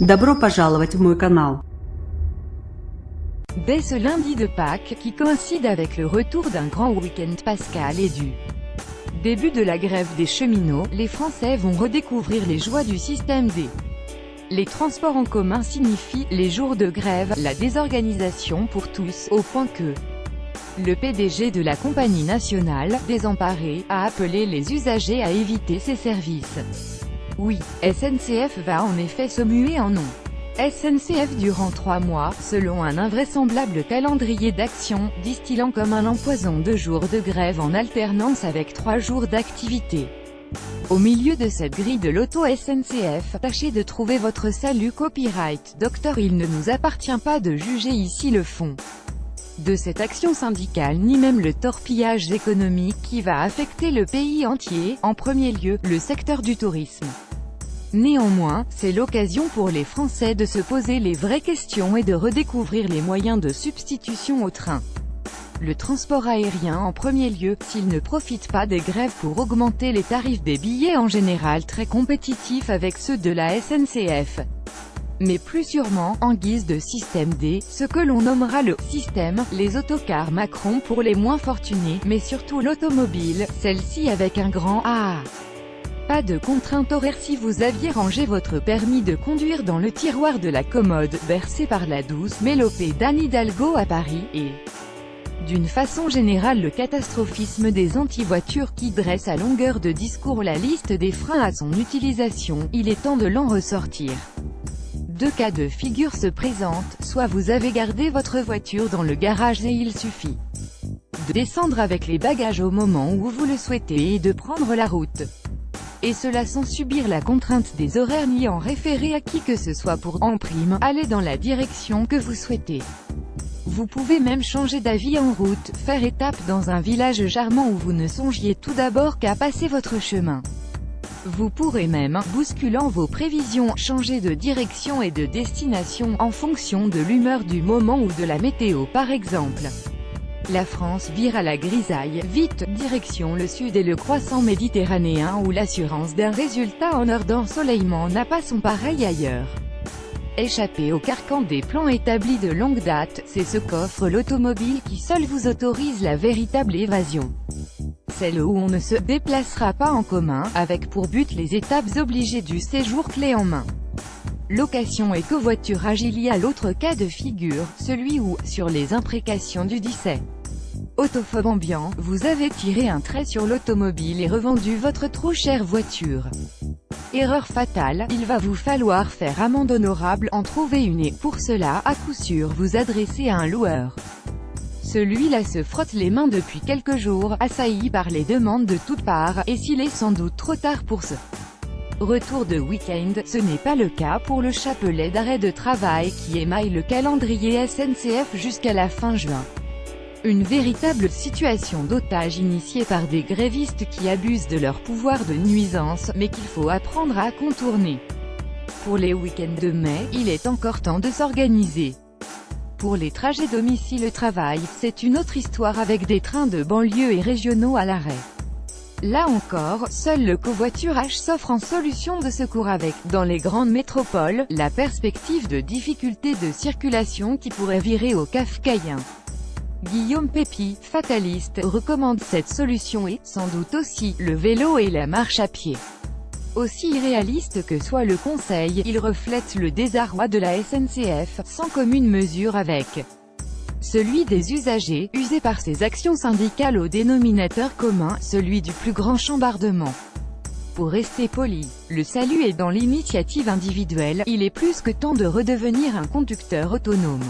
Добро пожаловать в мой канал. Dès ce lundi de Pâques, qui coïncide avec le retour d'un grand week-end pascal et du début de la grève des cheminots, les Français vont redécouvrir les joies du système D. Les transports en commun signifient, les jours de grève, la désorganisation pour tous, au point que le PDG de la compagnie nationale, désemparé, a appelé les usagers à éviter ces services. Oui, SNCF va en effet se muer en nom. SNCF durant 3 mois, selon un invraisemblable calendrier d'action, distillant comme un empoison 2 jours de grève en alternance avec 3 jours d'activité. Au milieu de cette grille de l'auto SNCF, tâchez de trouver votre salut copyright. Docteur, il ne nous appartient pas de juger ici le fond de cette action syndicale ni même le torpillage économique qui va affecter le pays entier, en premier lieu, le secteur du tourisme. Néanmoins, c'est l'occasion pour les Français de se poser les vraies questions et de redécouvrir les moyens de substitution au train. Le transport aérien en premier lieu, s'il ne profite pas des grèves pour augmenter les tarifs des billets en général très compétitifs avec ceux de la SNCF. Mais plus sûrement, en guise de système D, ce que l'on nommera le « système », les autocars Macron pour les moins fortunés, mais surtout l'automobile, celle-ci avec un grand « A ». Pas de contrainte horaire si vous aviez rangé votre permis de conduire dans le tiroir de la commode, bercé par la douce mélopée d'Anne Hidalgo à Paris, et d'une façon générale le catastrophisme des anti-voitures qui dresse à longueur de discours la liste des freins à son utilisation, il est temps de l'en ressortir. 2 cas de figure se présentent, soit vous avez gardé votre voiture dans le garage et il suffit de descendre avec les bagages au moment où vous le souhaitez et de prendre la route. Et cela sans subir la contrainte des horaires ni en référer à qui que ce soit pour, en prime, aller dans la direction que vous souhaitez. Vous pouvez même changer d'avis en route, faire étape dans un village charmant où vous ne songiez tout d'abord qu'à passer votre chemin. Vous pourrez même, bousculant vos prévisions, changer de direction et de destination, en fonction de l'humeur du moment ou de la météo par exemple. La France vire à la grisaille, vite, direction le sud et le croissant méditerranéen où l'assurance d'un résultat en heure d'ensoleillement n'a pas son pareil ailleurs. Échapper au carcan des plans établis de longue date, c'est ce qu'offre l'automobile qui seul vous autorise la véritable évasion. Celle où on ne se déplacera pas en commun, avec pour but les étapes obligées du séjour clé en main. Location et covoiturage. Il y a l'autre cas de figure, celui où, sur les imprécations du 17. Autophobe ambiant, vous avez tiré un trait sur l'automobile et revendu votre trop chère voiture. Erreur fatale, il va vous falloir faire amende honorable, en trouver une et, pour cela, à coup sûr, vous adresser à un loueur. Celui-là se frotte les mains depuis quelques jours, assailli par les demandes de toutes parts, et s'il est sans doute trop tard pour ce retour de week-end, ce n'est pas le cas pour le chapelet d'arrêt de travail qui émaille le calendrier SNCF jusqu'à la fin juin. Une véritable situation d'otage initiée par des grévistes qui abusent de leur pouvoir de nuisance, mais qu'il faut apprendre à contourner. Pour les week-ends de mai, il est encore temps de s'organiser. Pour les trajets domicile-travail, c'est une autre histoire avec des trains de banlieue et régionaux à l'arrêt. Là encore, seul le covoiturage s'offre en solution de secours avec, dans les grandes métropoles, la perspective de difficultés de circulation qui pourrait virer au kafkaïen. Guillaume Pépi, fataliste, recommande cette solution et, sans doute aussi, le vélo et la marche à pied. Aussi irréaliste que soit le conseil, il reflète le désarroi de la SNCF, sans commune mesure avec celui des usagers, usés par ces actions syndicales au dénominateur commun, celui du plus grand chambardement. Pour rester poli, le salut est dans l'initiative individuelle, il est plus que temps de redevenir un conducteur autonome.